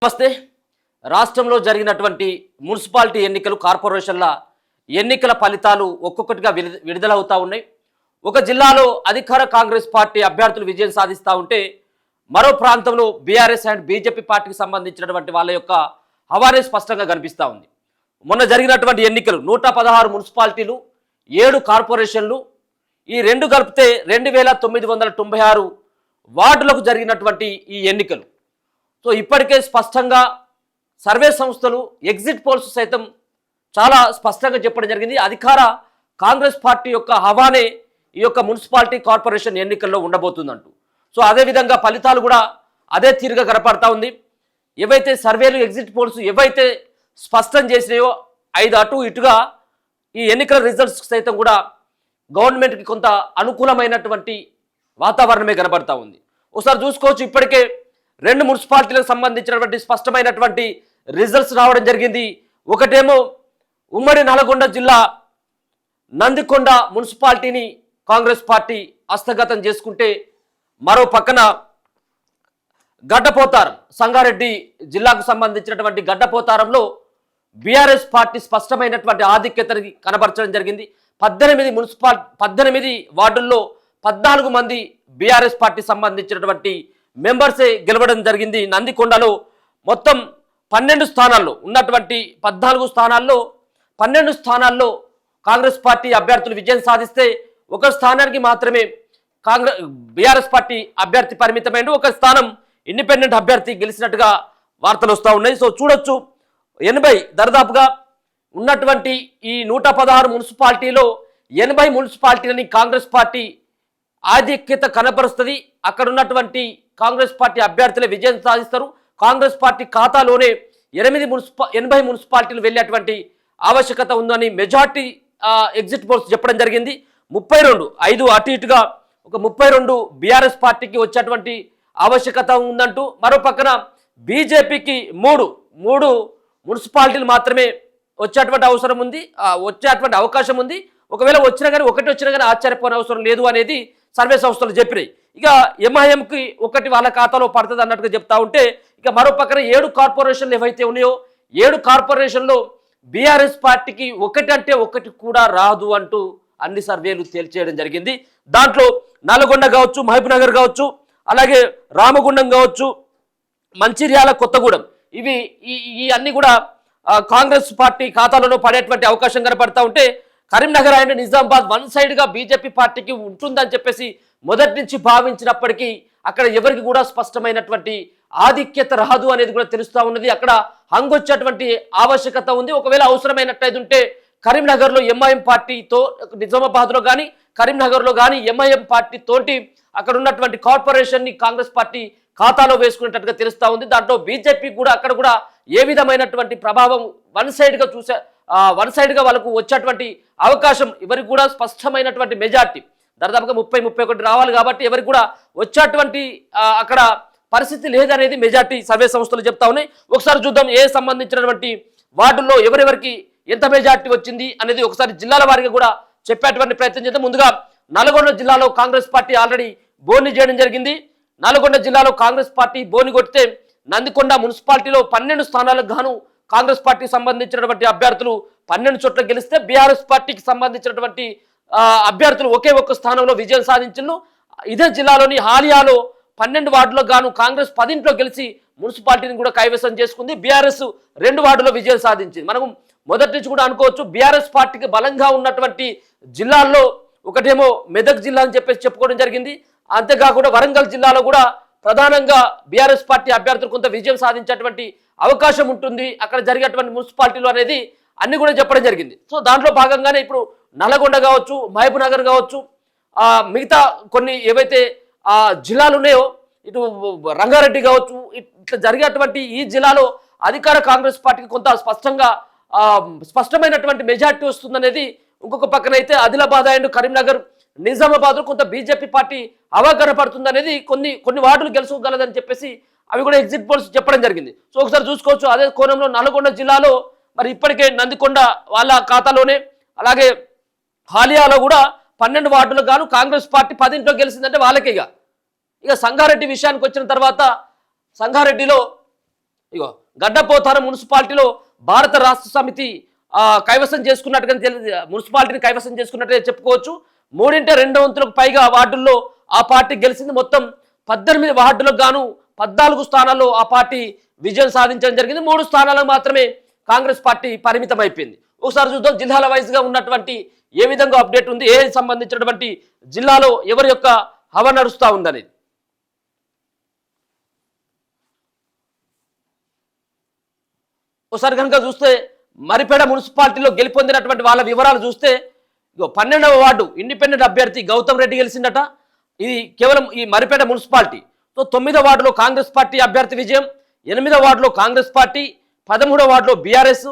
నమస్తే. రాష్ట్రంలో జరిగినటువంటి మున్సిపాలిటీ ఎన్నికలు, కార్పొరేషన్ల ఎన్నికల ఫలితాలు ఒక్కొక్కటిగా విడుదలవుతూ ఉన్నాయి. ఒక జిల్లాలో అధికార కాంగ్రెస్ పార్టీ అభ్యర్థులు విజయం సాధిస్తూ ఉంటే, మరో ప్రాంతంలో బీఆర్ఎస్ అండ్ బీజేపీ పార్టీకి సంబంధించినటువంటి వాళ్ళ యొక్క హవానే స్పష్టంగా కనిపిస్తూ ఉంది. మొన్న జరిగినటువంటి ఎన్నికలు 116 మున్సిపాలిటీలు, 7 కార్పొరేషన్లు, ఈ రెండు కలిపితే 2996 వార్డులకు జరిగినటువంటి ఈ ఎన్నికలు. సో ఇప్పటికే స్పష్టంగా సర్వే సంస్థలు, ఎగ్జిట్ పోల్స్ సైతం చాలా స్పష్టంగా చెప్పడం జరిగింది. అధికార కాంగ్రెస్ పార్టీ యొక్క హవానే ఈ యొక్క మున్సిపాలిటీ కార్పొరేషన్ ఎన్నికల్లో ఉండబోతుందంటూ. సో అదేవిధంగా ఫలితాలు కూడా అదే తీరుగా కనపడతా ఉంది. ఏవైతే సర్వేలు, ఎగ్జిట్ పోల్స్ ఏవైతే స్పష్టం చేసినాయో 5 అటు ఇటుగా ఈ ఎన్నికల రిజల్ట్స్ సైతం కూడా గవర్నమెంట్కి కొంత అనుకూలమైనటువంటి వాతావరణమే కనబడతా ఉంది. ఒకసారి చూసుకోవచ్చు, ఇప్పటికే 2 మున్సిపాలిటీలకు సంబంధించినటువంటి స్పష్టమైనటువంటి రిజల్ట్స్ రావడం జరిగింది. ఒకటేమో ఉమ్మడి నల్గొండ జిల్లా నందికొండ మున్సిపాలిటీని కాంగ్రెస్ పార్టీ హస్తగతం చేసుకుంటే, మరో పక్కన గడ్డపోతారం, సంగారెడ్డి జిల్లాకు సంబంధించినటువంటి గడ్డపోతారంలో బీఆర్ఎస్ పార్టీ స్పష్టమైనటువంటి ఆధిక్యతని కనబరచడం జరిగింది. 18 వార్డుల్లో 14 మంది బీఆర్ఎస్ పార్టీ సంబంధించినటువంటి మెంబర్సే గెలవడం జరిగింది. నందికొండలో మొత్తం 12 స్థానాల్లో ఉన్నటువంటి 14 స్థానాల్లో 12 స్థానాల్లో కాంగ్రెస్ పార్టీ అభ్యర్థులు విజయం సాధిస్తే, ఒక స్థానానికి మాత్రమే బీఆర్ఎస్ పార్టీ అభ్యర్థి పరిమితమైన, ఒక స్థానం ఇండిపెండెంట్ అభ్యర్థి గెలిచినట్టుగా వార్తలు వస్తూ ఉన్నాయి. సో చూడొచ్చు, 80 దరిదాపుగా ఉన్నటువంటి ఈ 116 మున్సిపాలిటీలో 80 మున్సిపాలిటీలని కాంగ్రెస్ పార్టీ ఆధిక్యత కనపరుస్తుంది. అక్కడ ఉన్నటువంటి కాంగ్రెస్ పార్టీ అభ్యర్థులే విజయం సాధిస్తారు. కాంగ్రెస్ పార్టీ ఖాతాలోనే 80 మున్సిపాలిటీలు వెళ్ళేటువంటి ఆవశ్యకత ఉందని మెజార్టీ ఎగ్జిట్ పోల్స్ చెప్పడం జరిగింది. 5 అటు ఇటుగా ఒక 32 బీఆర్ఎస్ పార్టీకి వచ్చేటువంటి ఆవశ్యకత ఉందంటూ, మరో పక్కన బీజేపీకి 3 మున్సిపాలిటీలు మాత్రమే వచ్చేటువంటి అవకాశం ఉంది. ఒకవేళ వచ్చినా కానీ ఆశ్చర్యపోని అవసరం లేదు అనేది సర్వే సంస్థలు చెప్పినాయి. ఇక ఎంఐఎంకి ఒకటి వాళ్ళ ఖాతాలో పడుతుంది అన్నట్టుగా చెప్తా ఉంటే, ఇక మరో పక్కన 7 కార్పొరేషన్లు ఏవైతే ఉన్నాయో 7 కార్పొరేషన్లో బీఆర్ఎస్ పార్టీకి ఒకటి కూడా రాదు అంటూ అన్ని సర్వేలు తేల్చేయడం జరిగింది. దాంట్లో నల్గొండ కావచ్చు, మహబూబ్ నగర్ కావచ్చు, అలాగే రామగుండం కావచ్చు, మంచిర్యాల, కొత్తగూడెం, ఈ అన్ని కూడా కాంగ్రెస్ పార్టీ ఖాతాలలో పడేటువంటి అవకాశం కనపడతా ఉంటే, కరీంనగర్ అండ్ నిజామాబాద్ వన్ సైడ్గా బీజేపీ పార్టీకి ఉంటుందని చెప్పేసి మొదటి నుంచి భావించినప్పటికీ అక్కడ ఎవరికి కూడా స్పష్టమైనటువంటి ఆధిక్యత రాదు అనేది కూడా తెలుస్తూ ఉన్నది. అక్కడ హంగొచ్చేటువంటి ఆవశ్యకత ఉంది. ఒకవేళ అవసరమైనట్టయితే ఉంటే కరీంనగర్లో ఎంఐఎం పార్టీతో, నిజామాబాద్లో కానీ కరీంనగర్లో కానీ ఎంఐఎం పార్టీ తోటి అక్కడ ఉన్నటువంటి కార్పొరేషన్ని కాంగ్రెస్ పార్టీ ఖాతాలో వేసుకునేటట్టుగా తెలుస్తూ ఉంది. దాంట్లో బీజేపీ కూడా అక్కడ కూడా ఏ విధమైనటువంటి ప్రభావం వన్ సైడ్గా వాళ్ళకు వచ్చేటువంటి అవకాశం, ఎవరికి కూడా స్పష్టమైనటువంటి మెజార్టీ దాదాపుగా 30-31 రావాలి కాబట్టి ఎవరికి కూడా వచ్చేటువంటి అక్కడ పరిస్థితి లేదనేది మెజార్టీ సర్వే సంస్థలు చెప్తా ఉన్నాయి. ఒకసారి చూద్దాం, ఏ సంబంధించినటువంటి వార్డుల్లో ఎవరెవరికి ఎంత మెజార్టీ వచ్చింది అనేది ఒకసారి జిల్లాల వారీగా కూడా చెప్పేటువంటి ప్రయత్నం చేద్దాం. ముందుగా నల్గొండ జిల్లాలో కాంగ్రెస్ పార్టీ ఆల్రెడీ బోని చేయడం జరిగింది. నల్గొండ జిల్లాలో కాంగ్రెస్ పార్టీ బోని కొడితే, నందికొండ మున్సిపాలిటీలో 12 స్థానాలకు గాను కాంగ్రెస్ పార్టీకి సంబంధించినటువంటి అభ్యర్థులు 12 చోట్ల గెలిస్తే, బీఆర్ఎస్ పార్టీకి సంబంధించినటువంటి అభ్యర్థులు ఒక్క స్థానంలో విజయం సాధించారు. ఇదే జిల్లాలోని హాలియాలో 12 వార్డులకు గాను కాంగ్రెస్ 10 గెలిచి మున్సిపాలిటీని కూడా కైవసం చేసుకుంది. బీఆర్ఎస్ 2 వార్డులో విజయం సాధించింది. మనం మొదటి నుంచి కూడా అనుకోవచ్చు, బీఆర్ఎస్ పార్టీకి బలంగా ఉన్నటువంటి జిల్లాల్లో ఒకటేమో మెదక్ జిల్లా అని చెప్పేసి చెప్పుకోవడం జరిగింది. అంతేకాకుండా వరంగల్ జిల్లాలో కూడా ప్రధానంగా బీఆర్ఎస్ పార్టీ అభ్యర్థులు కొంత విజయం సాధించేటువంటి అవకాశం ఉంటుంది అక్కడ జరిగేటువంటి మున్సిపాలిటీలు అనేది అన్ని కూడా చెప్పడం జరిగింది. సో దాంట్లో భాగంగానే ఇప్పుడు నల్గొండ కావచ్చు, మహబూబ్ నగర్ కావచ్చు, మిగతా కొన్ని ఏవైతే జిల్లాలు ఉన్నాయో, ఇటు రంగారెడ్డి కావచ్చు, ఇట్లా జరిగేటువంటి ఈ జిల్లాలో అధికార కాంగ్రెస్ పార్టీకి కొంత స్పష్టమైనటువంటి మెజార్టీ వస్తుందనేది. ఇంకొక పక్కన అయితే ఆదిలాబాద్ అండ్ కరీంనగర్, నిజామాబాద్ కొంత బీజేపీ పార్టీ అవగాహన పడుతుంది అనేది కొన్ని వార్డులు గెలుచుకోగలదని చెప్పేసి అవి కూడా ఎగ్జిట్ పోల్స్ చెప్పడం జరిగింది. సో ఒకసారి చూసుకోవచ్చు. అదే కోణంలో నల్గొండ జిల్లాలో మరి ఇప్పటికే నందికొండ వాళ్ళ ఖాతాలోనే, అలాగే హాలియాలో కూడా 12 వార్డులకు గాను కాంగ్రెస్ పార్టీ 10 గెలిచిందంటే వాళ్ళకే. ఇక సంగారెడ్డి విషయానికి వచ్చిన తర్వాత, సంగారెడ్డిలో ఇగో గడ్డపోతారం మున్సిపాలిటీలో భారత రాష్ట్ర సమితి కైవసం చేసుకున్నట్టుగా మున్సిపాలిటీని కైవసం చేసుకున్నట్టుగా చెప్పుకోవచ్చు. 3/2 వంతులకు పైగా వార్డుల్లో ఆ పార్టీ గెలిచింది. మొత్తం 18 వార్డులకు గాను 14 స్థానాల్లో ఆ పార్టీ విజయం సాధించడం జరిగింది. 3 స్థానాలకు మాత్రమే కాంగ్రెస్ పార్టీ పరిమితం అయిపోయింది. ఒకసారి చూద్దాం జిల్లాల వైజ్గా ఉన్నటువంటి ఏ విధంగా అప్డేట్ ఉంది, ఏ సంబంధించినటువంటి జిల్లాలో ఎవరి యొక్క హవా నడుస్తూ ఉందనేది. ఒకసారి కనుక చూస్తే మరిపేడ మున్సిపాలిటీలో గెలుపొందినటువంటి వాళ్ళ వివరాలు చూస్తే 12వ వార్డు ఇండిపెండెంట్ అభ్యర్థి గౌతమ్ రెడ్డి గెలిచిందట. ఇది కేవలం ఈ మరిపేట మున్సిపాలిటీ. సో 9వ వార్డులో కాంగ్రెస్ పార్టీ అభ్యర్థి విజయం, 8వ వార్డులో కాంగ్రెస్ పార్టీ, 13వ వార్డులో బీఆర్ఎస్,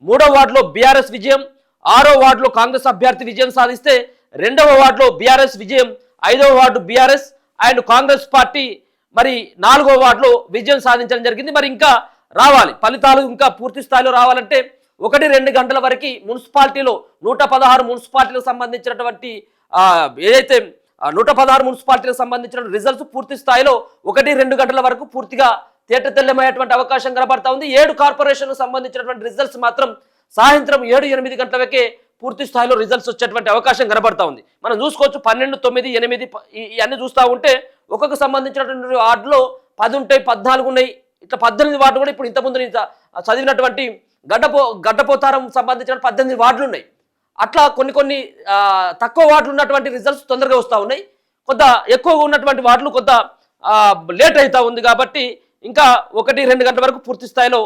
3వ వార్డులో బీఆర్ఎస్ విజయం, 6వ వార్డులో కాంగ్రెస్ అభ్యర్థి విజయం సాధిస్తే 2వ వార్డులో బీఆర్ఎస్ విజయం, 5వ ward BRS and Congress party మరి 4వ వార్డులో విజయం సాధించడం జరిగింది. మరి ఇంకా రావాలి ఫలితాలు, ఇంకా పూర్తి స్థాయిలో రావాలంటే 1-2 గంటల వరకు మున్సిపాలిటీలో 116 మున్సిపాలిటీలకు సంబంధించినటువంటి ఏదైతే 116 మున్సిపాలిటీలకు సంబంధించిన రిజల్ట్స్ పూర్తి స్థాయిలో 1-2 గంటల వరకు పూర్తిగా తేటతెల్లమయ్యేటువంటి అవకాశం కనబడతా ఉంది. 7 కార్పొరేషన్లకు సంబంధించినటువంటి రిజల్ట్స్ మాత్రం సాయంత్రం 7-8 గంటలకే పూర్తి స్థాయిలో రిజల్ట్స్ వచ్చేటువంటి అవకాశం కనబడతా ఉంది. మనం చూసుకోవచ్చు 12, 9, 8 ఇవన్నీ చూస్తూ ఉంటే ఒక్కొక్క సంబంధించినటువంటి వార్డులో 10 ఉంటాయి, 14 ఉన్నాయి, ఇట్లా 18 వార్డు కూడా ఇప్పుడు ఇంతకుముందు చదివినటువంటి గడ్డపోతారం సంబంధించిన 18 వార్డులు ఉన్నాయి. అట్లా కొన్ని తక్కువ వార్డులు ఉన్నటువంటి రిజల్ట్స్ తొందరగా వస్తూ ఉన్నాయి. కొంత ఎక్కువగా ఉన్నటువంటి వార్డులు కొంత లేట్ అవుతూ ఉంది. కాబట్టి ఇంకా 1-2 గంటల వరకు పూర్తి స్థాయిలో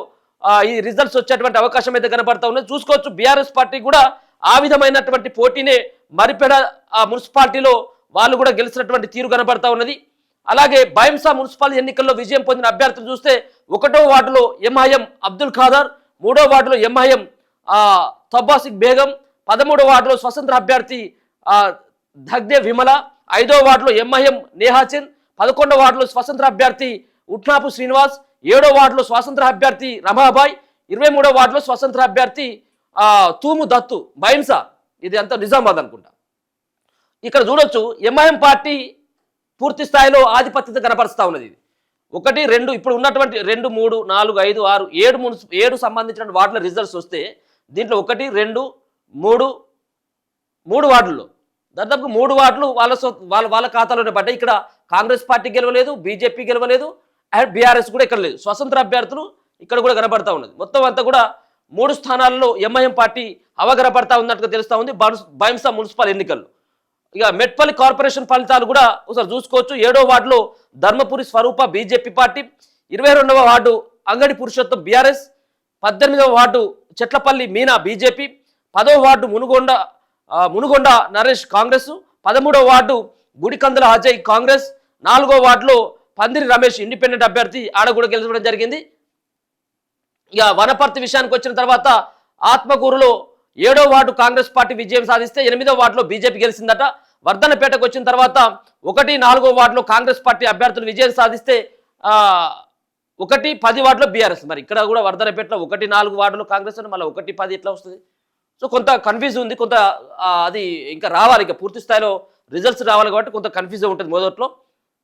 ఈ రిజల్ట్స్ వచ్చేటువంటి అవకాశం అయితే కనబడతా ఉన్నది. చూసుకోవచ్చు బీఆర్ఎస్ పార్టీ కూడా ఆ విధమైనటువంటి పోటీనే మరిపేడ మున్సిపాలిటీలో వాళ్ళు కూడా గెలిచినటువంటి తీరు కనబడతా ఉన్నది. అలాగే బైంసా మున్సిపల్ ఎన్నికల్లో విజయం పొందిన అభ్యర్థులు చూస్తే 1వ వార్డులో ఎంఐఎం అబ్దుల్ ఖాదర్, 3వ వార్డులో ఎంఐఎం తబ్బాసిక్ బేగం, 13వ వార్డులో స్వతంత్ర అభ్యర్థి దగ్దే విమల, 5వ వార్డులో ఎంఐఎం నేహాచంద్, 11వ వార్డులో స్వతంత్ర అభ్యర్థి ఉట్నాపు శ్రీనివాస్, 7వ వార్డులో స్వతంత్ర అభ్యర్థి రమాబాయ్, 23వ వార్డులో స్వతంత్ర అభ్యర్థి తూము దత్తు బైంసా. ఇది అంతా నిజామాబాద్ అనుకుంటా. ఇక్కడ చూడొచ్చు ఎంఐఎం పార్టీ పూర్తి స్థాయిలో ఆధిపత్యత కనపరుస్తూ ఉన్నది. ఇది 1, 2 ఇప్పుడు ఉన్నటువంటి 2, 3, 4, 5, 6, 7 సంబంధించిన వార్డుల రిజల్ట్స్ వస్తే దీంట్లో 1, 2, 3 వార్డుల్లో దాదాపు 3 వార్డులు వాళ్ళ ఖాతాలోనే పడ్డాయి. ఇక్కడ కాంగ్రెస్ పార్టీ గెలవలేదు, బీజేపీ గెలవలేదు అండ్ బీఆర్ఎస్ కూడా ఇక్కడ లేదు. స్వతంత్ర అభ్యర్థులు ఇక్కడ కూడా కనబడతా ఉన్నది. మొత్తం అంతా కూడా 3 స్థానాల్లో ఎంఐఎం పార్టీ అవగరపడతా ఉన్నట్టుగా తెలుస్తూ ఉంది బైంసా మున్సిపల్ ఎన్నికల్లో. ఇక మెట్పల్లి కార్పొరేషన్ ఫలితాలు కూడా ఒకసారి చూసుకోవచ్చు. 7వ వార్డులో ధర్మపురి స్వరూప బీజేపీ పార్టీ, 22వ వార్డు అంగడి పురుషోత్తం బీఆర్ఎస్, 18వ వార్డు చెట్లపల్లి మీనా బీజేపీ, 10వ వార్డు మునుగొండ నరేష్ కాంగ్రెస్, 13వ వార్డు గుడికందుల అజయ్ కాంగ్రెస్, 4వ వార్డులో పందిరి రమేష్ ఇండిపెండెంట్ అభ్యర్థి ఆడ కూడా గెలవడం జరిగింది. ఇక వనపర్తి విషయానికి వచ్చిన తర్వాత ఆత్మకూరులో 7వ వార్డు కాంగ్రెస్ పార్టీ విజయం సాధిస్తే 8వ వార్డులో బీజేపీ గెలిచిందట. వర్ధనపేటకు వచ్చిన తర్వాత 1, 4వ వార్డులో కాంగ్రెస్ పార్టీ అభ్యర్థులు విజయం సాధిస్తే 1, 10 వార్డులో బీఆర్ఎస్. మరి ఇక్కడ కూడా వర్ధనపేటలో 1, 4 వార్డులో కాంగ్రెస్ అని మళ్ళీ 1, 10 ఎట్లా వస్తుంది? సో కొంత కన్ఫ్యూజ్ ఉంది, కొంత అది ఇంకా రావాలి, ఇంకా పూర్తి స్థాయిలో రిజల్ట్స్ రావాలి కాబట్టి కొంత కన్ఫ్యూజ్ ఉంటుంది మొదట్లో.